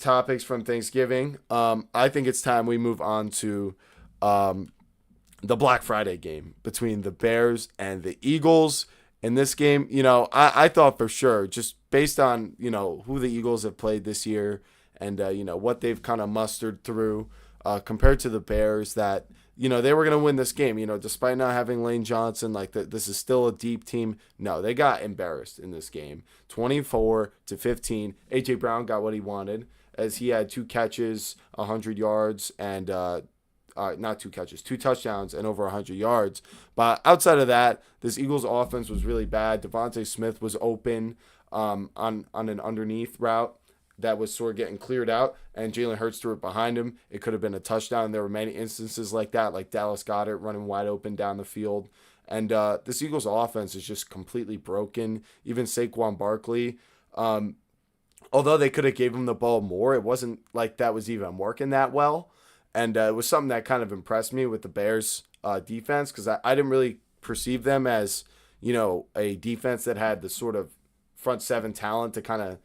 topics from Thanksgiving. I think it's time we move on to um, the Black Friday game between the Bears and the Eagles. In this game, I thought for sure, just based on, who the Eagles have played this year and, what they've kind of mustered through compared to the Bears, that, they were going to win this game, despite not having Lane Johnson. Like, this is still a deep team. No, they got embarrassed in this game. 24-15. A.J. Brown got what he wanted as he had two catches, 100 yards, and not two catches, two touchdowns and over 100 yards. But outside of that, this Eagles offense was really bad. Devontae Smith was open on an underneath route that was sort of getting cleared out, and Jalen Hurts threw it behind him. It could have been a touchdown. There were many instances like that, like Dallas Goedert running wide open down the field. And this Eagles offense is just completely broken. Even Saquon Barkley, although they could have gave him the ball more, it wasn't like that was even working that well. And it was something that kind of impressed me with the Bears defense, because I didn't really perceive them as, a defense that had the sort of front seven talent to kind of,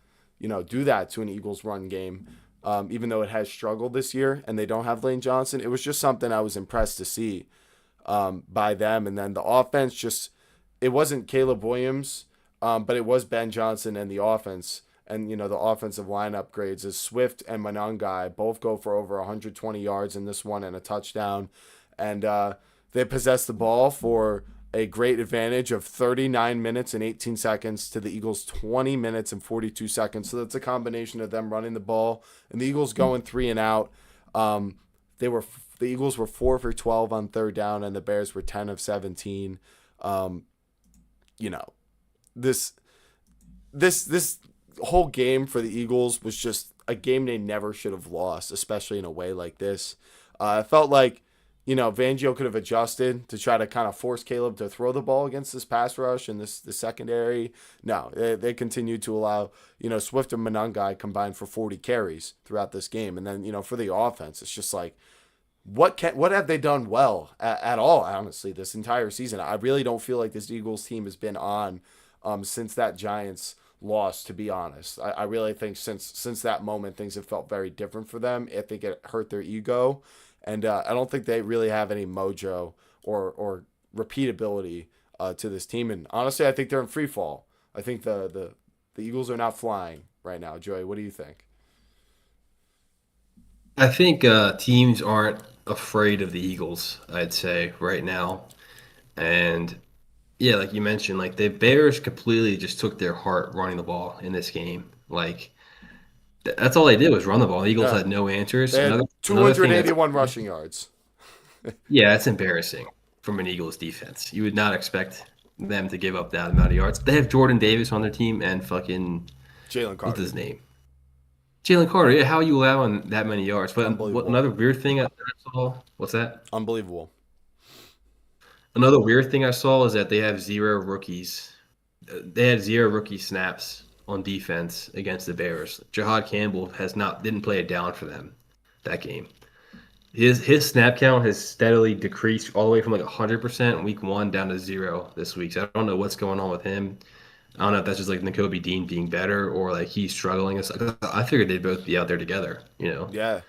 do that to an Eagles run game, even though it has struggled this year and they don't have Lane Johnson. It was just something I was impressed to see by them. And then the offense it wasn't Caleb Williams, but it was Ben Johnson and the offense. And, the offensive line upgrades is Swift and Monangai both go for over 120 yards in this one and a touchdown. And they possessed the ball for a great advantage of 39 minutes and 18 seconds to the Eagles 20 minutes and 42 seconds. So that's a combination of them running the ball and the Eagles going 3 and out. The Eagles were 4 for 12 on third down, and the Bears were 10 of 17. This whole game for the Eagles was just a game they never should have lost, especially in a way like this. I felt like, Fangio could have adjusted to try to kind of force Caleb to throw the ball against this pass rush and the secondary. No, they continued to allow, Swift and Monangai combined for 40 carries throughout this game. And then, for the offense, it's just like, what have they done well at all, honestly, this entire season? I really don't feel like this Eagles team has been on since that Giants loss, to be honest. I really think since that moment, things have felt very different for them. I think it hurt their ego. And I don't think they really have any mojo or repeatability to this team. And honestly, I think they're in free fall. I think the Eagles are not flying right now. Joey, what do you think? I think teams aren't afraid of the Eagles, I'd say, right now. And yeah, like you mentioned, like the Bears completely just took their heart running the ball in this game. Like that's all they did was run the ball. The Eagles Yeah, had no answers. they had Another thing that's 281 rushing yards. yeah, that's embarrassing from an Eagles defense. You would not expect them to give up that amount of yards. They have Jordan Davis on their team and fucking Jalen what's Carter, his name? Jalen Carter. Yeah, how are you allowing that many yards? But what unbelievable, another weird thing I saw? What's that? unbelievable. Another weird thing I saw is that they have zero rookies. They had zero rookie snaps on defense against the Bears. Jahad Campbell didn't play it down for them that game. His snap count has steadily decreased all the way from like 100% week one down to zero this week. So I don't know what's going on with him. I don't know if that's just like N'Kobe Dean being better or like he's struggling. I figured they'd both be out there together. Yeah,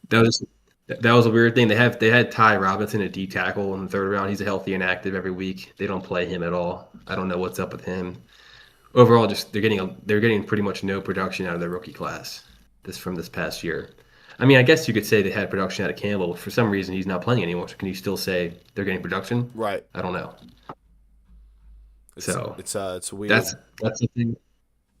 That was that was a weird thing. They had Ty Robinson at D tackle in the third round. He's healthy and active every week. They don't play him at all. I don't know what's up with him. Overall, just they're getting pretty much no production out of their rookie class this past year. I mean, I guess you could say they had production out of Campbell, but for some reason he's not playing anymore. So can you still say they're getting production? right. I don't know. It's So it's weird. that's the thing.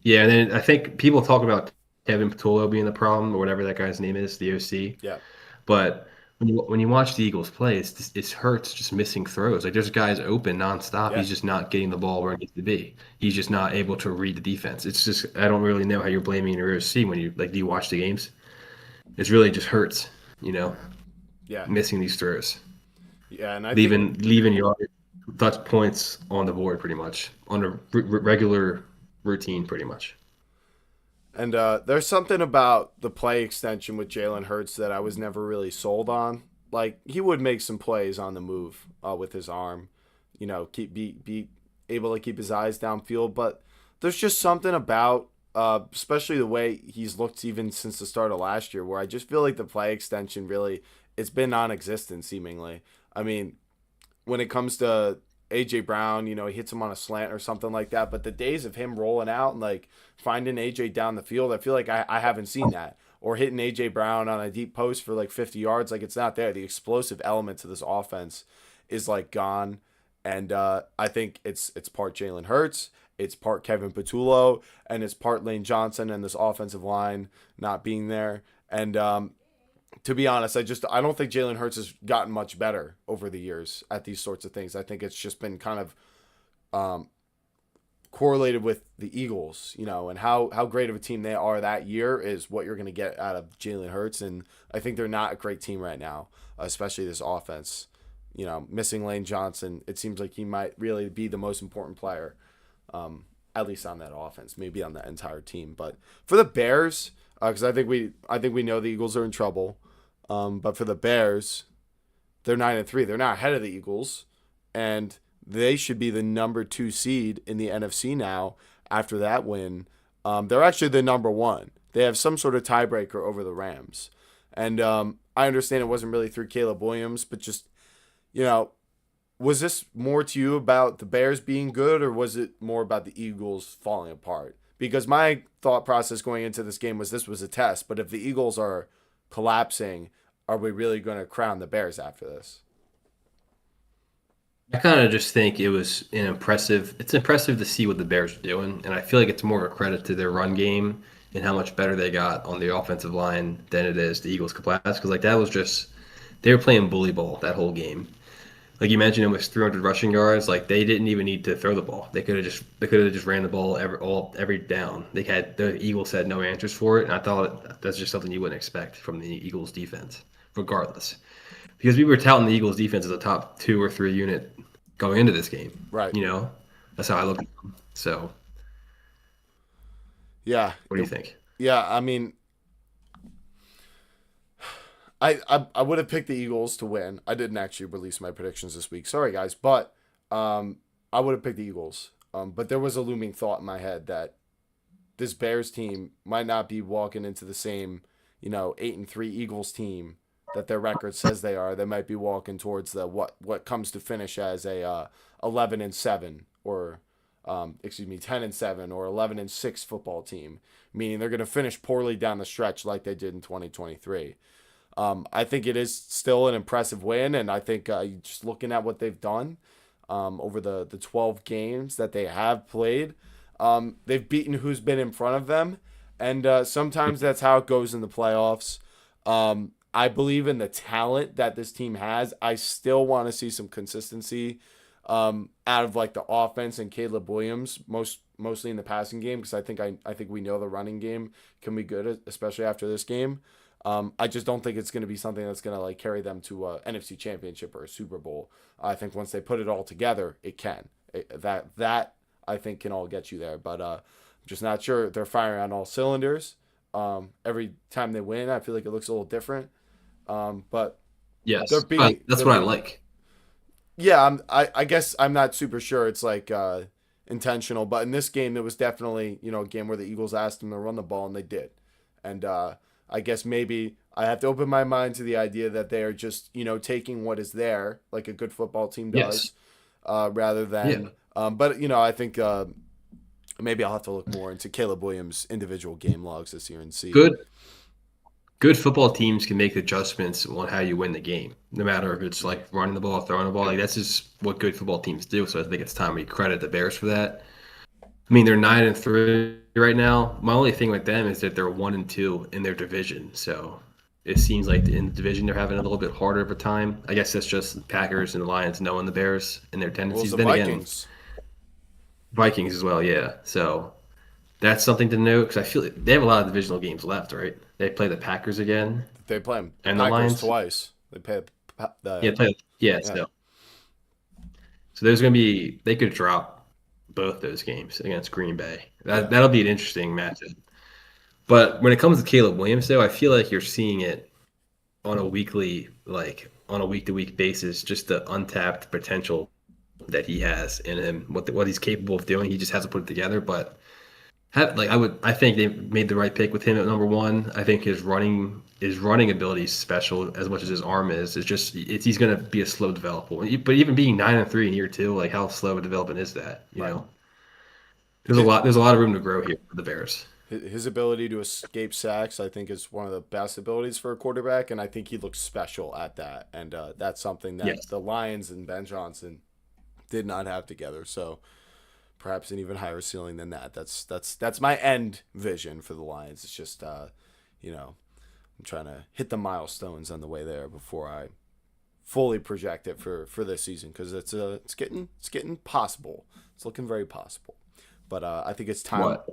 Yeah, and then I think people talk about Kevin Patullo being the problem or whatever that guy's name is, the OC. Yeah, But when you watch the Eagles play, it hurts just missing throws. Like there's guys open nonstop. yeah. He's just not getting the ball where it needs to be. He's just not able to read the defense. It's just I don't really know how you're blaming your OC when you like do you watch the games? It's really just hurts, Yeah, missing these throws, yeah, and I think leaving your touch points on the board pretty much on a regular routine pretty much. and there's something about the play extension with Jalen Hurts that I was never really sold on. Like he would make some plays on the move with his arm, keep be able to keep his eyes downfield. But there's just something about especially the way he's looked even since the start of last year, where I just feel like the play extension really it's been non-existent seemingly. I mean, when it comes to AJ Brown, he hits him on a slant or something like that. But the days of him rolling out and like finding AJ down the field, I feel like I haven't seen that. Or hitting AJ Brown on a deep post for like 50 yards, like it's not there. The explosive element to this offense is like gone, and I think it's part Jalen Hurts, it's part Kevin Patullo, and it's part Lane Johnson and this offensive line not being there. And to be honest, I don't think Jalen Hurts has gotten much better over the years at these sorts of things. I think it's just been kind of um, correlated with the Eagles, and how great of a team they are that year is what you're going to get out of Jalen Hurts. And I think they're not a great team right now, especially this offense. Missing Lane Johnson, it seems like he might really be the most important player, at least on that offense, maybe on that entire team. But for the Bears, because I think we know the Eagles are in trouble. But for the Bears, they're 9-3. They're not ahead of the Eagles, and they should be the number 2 seed in the NFC now. After that win, they're actually the number 1. They have some sort of tiebreaker over the Rams, and I understand it wasn't really through Caleb Williams, but just was this more to you about the Bears being good, or was it more about the Eagles falling apart? Because my thought process going into this game was this was a test, but if the Eagles are collapsing, are we really going to crown the Bears after this? I kind of just think it's impressive to see what the Bears are doing, and I feel like it's more of a credit to their run game and how much better they got on the offensive line than it is the Eagles' collapse. Because like that was just they were playing bully ball that whole game. Like you mentioned, it was 300 rushing yards. Like they didn't even need to throw the ball. They could have just ran the ball every down. The Eagles had no answers for it, and I thought that's just something you wouldn't expect from the Eagles defense, regardless, because we were touting the Eagles defense as a top 2 or 3 unit going into this game. Right. That's how I look at them. So, Yeah. what do you think? Yeah. I mean, I would have picked the Eagles to win. I didn't actually release my predictions this week. Sorry, guys. But I would have picked the Eagles. But there was a looming thought in my head that this Bears team might not be walking into the same, 8-3 Eagles team that their record says they are. They might be walking towards the what comes to finish as a 11-7 or 10-7 or 11-6 football team, meaning they're going to finish poorly down the stretch like they did in 2023. I think it is still an impressive win, and I think just looking at what they've done over the 12 games that they have played, they've beaten who's been in front of them, and sometimes that's how it goes in the playoffs. I believe in the talent that this team has. I still want to see some consistency out of like the offense and Caleb Williams, mostly in the passing game, because I think we know the running game can be good, especially after this game. I just don't think it's going to be something that's going to like carry them to a NFC Championship or a Super Bowl. I think once they put it all together, it can. That I think can all get you there. But I'm just not sure they're firing on all cylinders. Every time they win, I feel like it looks a little different. But Yes, they're beating. that's They're what I beating. like. Yeah, I guess I'm not super sure it's like intentional, but in this game, there was definitely a game where the Eagles asked them to run the ball and they did, and I guess maybe I have to open my mind to the idea that they are just taking what is there like a good football team Yes. does, rather Yeah. than. But I think maybe I'll have to look more into Caleb Williams' individual game logs this year and see. Good good football teams can make adjustments on how you win the game, no matter if it's like running the ball, throwing the ball. Like that's just what good football teams do. So I think it's time we credit the Bears for that. I mean, they're 9-3 right now. My only thing with them is that they're 1-2 in their division. So it seems like in the division they're having a little bit harder of a time. I guess that's just the Packers and the Lions knowing the Bears and their Well, it's tendencies. the Then again, Vikings. Vikings as well, yeah. So that's something to note because I feel like they have a lot of divisional games left, right? They play the Packers again They play them and the Packers Lions. twice. They play Yeah, the play. Yeah, yeah so there's gonna be they could drop both those games against Green Bay. yeah. That'll be an interesting matchup. But when it comes to Caleb Williams, though, I feel like you're seeing it on a on a week to week basis, just the untapped potential that he has in him, what he's capable of doing. He just hasn't put it together. But I think they made the right pick with him at number one. I think his running ability is special as much as his arm is. He's going to be a slow developer. But even being 9-3 in year two, like how slow a development is that? Right. His, There's a lot of room to grow here for the Bears. his ability to escape sacks, I think, is one of the best abilities for a quarterback, and I think he looks special at that. And that's something that Yes. the Lions and Ben Johnson did not have together. So perhaps an even higher ceiling than that. That's my end vision for the Lions. It's just you know, I'm trying to hit the milestones on the way there before I fully project it for this season because it's getting possible. It's looking very possible. But I think it's time. What?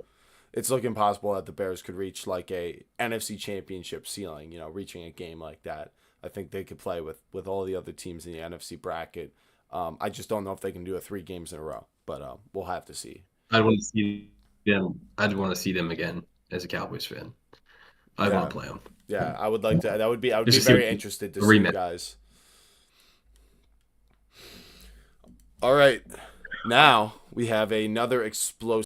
It's looking possible that the Bears could reach like a NFC Championship ceiling. Reaching a game like that. I think they could play with all the other teams in the NFC bracket. I just don't know if they can do it 3 games in a row, but we'll have to see. I'd want to see them. I'd want to see them again as a Cowboys fan. I want Yeah, to play them yeah, I would like to. I would just be to see very interested to a see you rematch. guys. All right, now we have another explosive